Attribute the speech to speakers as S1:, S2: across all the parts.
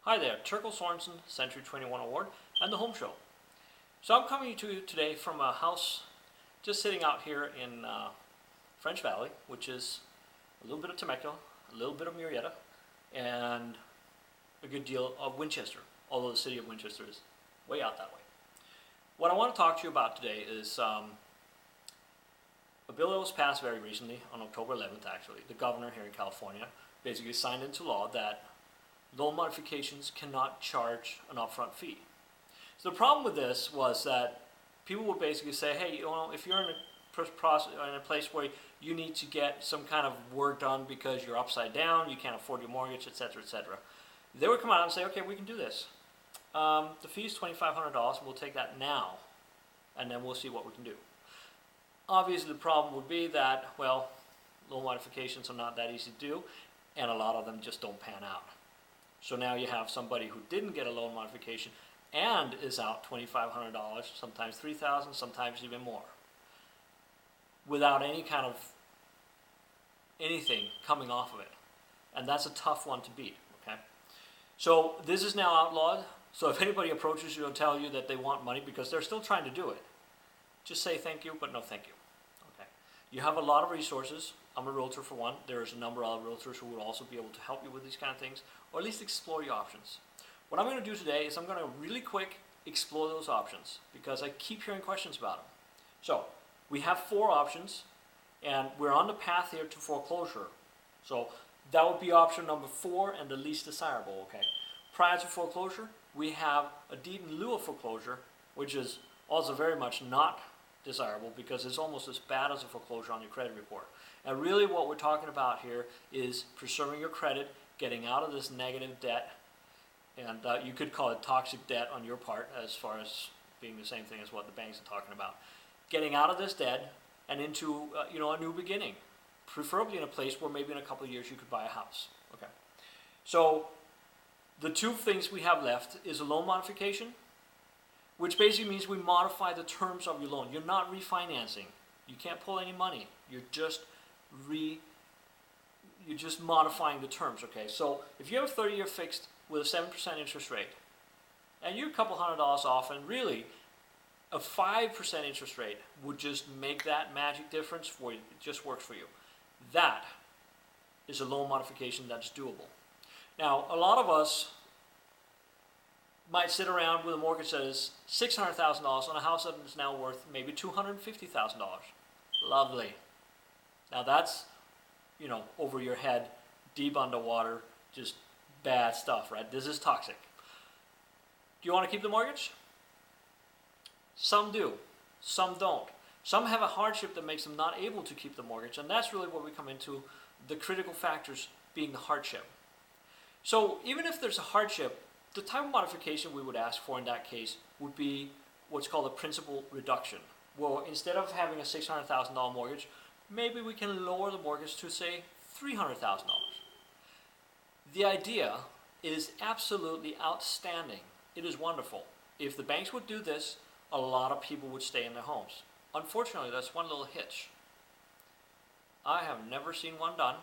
S1: Hi there, Terkel Century 21 Award, and the Home Show. So I'm coming to you today from a house just sitting out here in French Valley, which is a little bit of Temecula, a little bit of Murrieta, and a good deal of Winchester, although the city of Winchester is way out that way. What I want to talk to you about today is a bill that was passed very recently, on October 11th actually. The governor here in California basically signed into law that loan modifications cannot charge an upfront fee. So the problem with this was that people would basically say, hey, if you're in a place where you need to get some kind of work done because you're upside down, you can't afford your mortgage, etc., etc., they would come out and say, okay, we can do this. The fee is $2,500, and we'll take that now, and then we'll see what we can do. Obviously, the problem would be that, well, loan modifications are not that easy to do, and a lot of them just don't pan out. So now you have somebody who didn't get a loan modification and is out $2,500, sometimes $3,000, sometimes even more, without any kind of anything coming off of it. And that's a tough one to beat, okay? So this is now outlawed. So if anybody approaches you and tell you that they want money because they're still trying to do it, just say thank you, but no thank you, okay? You have a lot of resources. I'm a realtor for one. There's a number of other realtors who will also be able to help you with these kind of things, or at least explore your options. What I'm going to do today is I'm going to really quick explore those options because I keep hearing questions about them. So we have 4 options, and we're on the path here to foreclosure. So that would be option number 4 and the least desirable, okay? Prior to foreclosure, we have a deed in lieu of foreclosure, which is also very much not desirable because it's almost as bad as a foreclosure on your credit report. And really what we're talking about here is preserving your credit, getting out of this negative debt, and you could call it toxic debt on your part as far as being the same thing as what the banks are talking about. Getting out of this debt and into a new beginning, preferably in a place where maybe in a couple of years you could buy a house. Okay. So the 2 things we have left is a loan modification, which basically means we modify the terms of your loan. You're not refinancing. You can't pull any money. You're just modifying the terms, okay? So if you have a 30-year fixed with a 7% interest rate, and you're a couple $100 off, and really a 5% interest rate would just make that magic difference for you. It just works for you. That is a loan modification that's doable. Now, a lot of us might sit around with a mortgage that is $600,000 on a house that is now worth maybe $250,000. Lovely. Now that's, over your head, deep underwater, just bad stuff, right? This is toxic. Do you want to keep the mortgage? Some do, some don't. Some have a hardship that makes them not able to keep the mortgage, and that's really where we come into the critical factors being the hardship. So even if there's a hardship, the type of modification we would ask for in that case would be what's called a principal reduction. Well, instead of having a $600,000 mortgage, maybe we can lower the mortgage to, say, $300,000. The idea is absolutely outstanding. It is wonderful. If the banks would do this, a lot of people would stay in their homes. Unfortunately, that's one little hitch. I have never seen one done.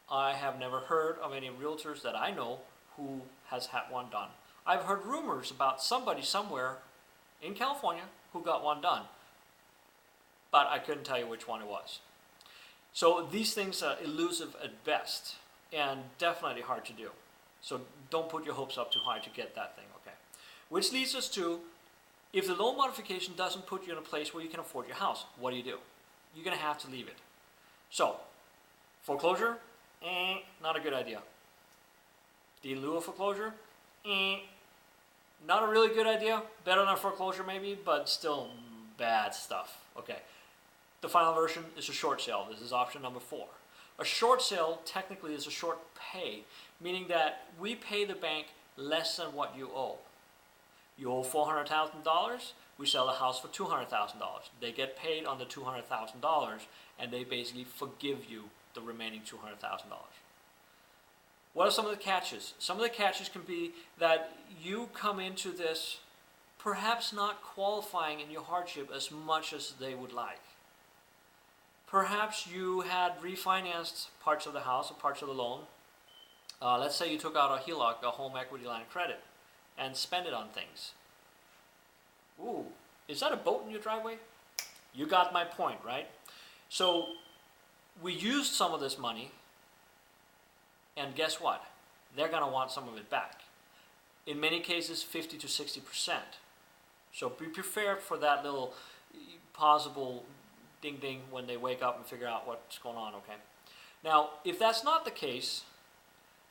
S1: I have never heard of any realtors that I know who has had one done. I've heard rumors about somebody somewhere in California who got one done, but I couldn't tell you which one it was. So these things are elusive at best and definitely hard to do. So don't put your hopes up too high to get that thing, okay? Which leads us to, if the loan modification doesn't put you in a place where you can afford your house, what do? You're going to have to leave it. So, foreclosure? Not a good idea. Deed in lieu of foreclosure? Not a really good idea. Better than foreclosure maybe, but still bad stuff. Okay. The final version is a short sale. This is option number 4. A short sale technically is a short pay, meaning that we pay the bank less than what you owe. You owe $400,000, we sell the house for $200,000. They get paid on the $200,000, and they basically forgive you the remaining $200,000. What are some of the catches? Some of the catches can be that you come into this perhaps not qualifying in your hardship as much as they would like. Perhaps you had refinanced parts of the house or parts of the loan Let's say you took out a HELOC, a home equity line of credit, and spend it on things. Ooh, is that a boat in your driveway? You got my point, right? So we used some of this money, and guess what? They're going to want some of it back. In many cases, 50 to 60%. So be prepared for that little possible ding ding when they wake up and figure out what's going on, okay? Now, if that's not the case,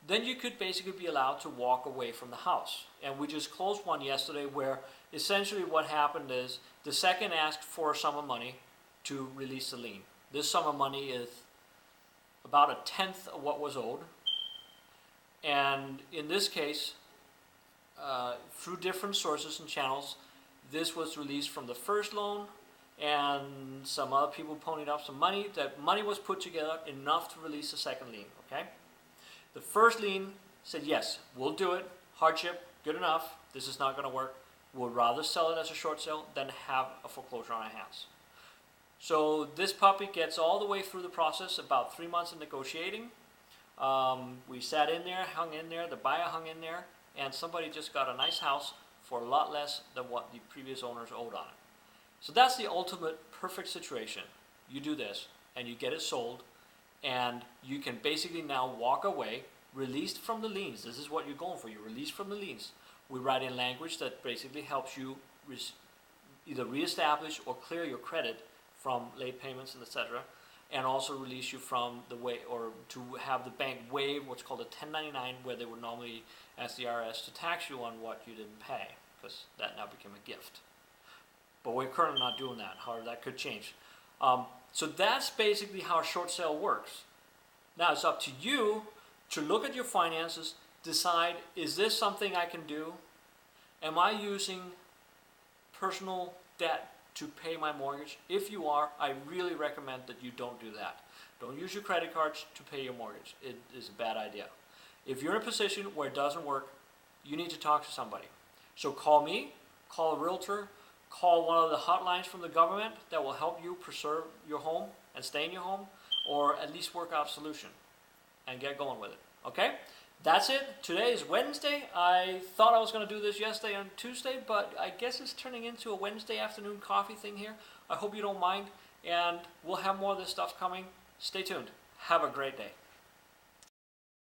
S1: then you could basically be allowed to walk away from the house. And we just closed one yesterday where essentially what happened is the second asked for a sum of money to release the lien. This sum of money is about a tenth of what was owed. And in this case, through different sources and channels, this was released from the first loan, and some other people ponied up some money. That money was put together enough to release the second lien, okay? The first lien said, yes, we'll do it. Hardship, good enough. This is not going to work. We'll rather sell it as a short sale than have a foreclosure on our hands. So this puppy gets all the way through the process, about 3 months of negotiating. We sat in there, hung in there, the buyer hung in there, and somebody just got a nice house for a lot less than what the previous owners owed on it. So that's the ultimate perfect situation. You do this, and you get it sold, and you can basically now walk away, released from the liens. This is what you're going for. You're released from the liens. We write in language that basically helps you either reestablish or clear your credit from late payments and etc., and also release you from the way, or to have the bank waive what's called a 1099, where they would normally ask the IRS to tax you on what you didn't pay, because that now became a gift. But we're currently not doing that. However, that could change. So that's basically how a short sale works. Now it's up to you to look at your finances, decide, is this something I can do? Am I using personal debt to pay my mortgage? If you are, I really recommend that you don't do that. Don't use your credit cards to pay your mortgage. It is a bad idea. If you're in a position where it doesn't work, you need to talk to somebody. So call me, call a realtor, call one of the hotlines from the government that will help you preserve your home and stay in your home, or at least work out a solution and get going with it. Okay? That's it. Today is Wednesday. I thought I was going to do this yesterday on Tuesday, but I guess it's turning into a Wednesday afternoon coffee thing here. I hope you don't mind, and we'll have more of this stuff coming. Stay tuned. Have a great day.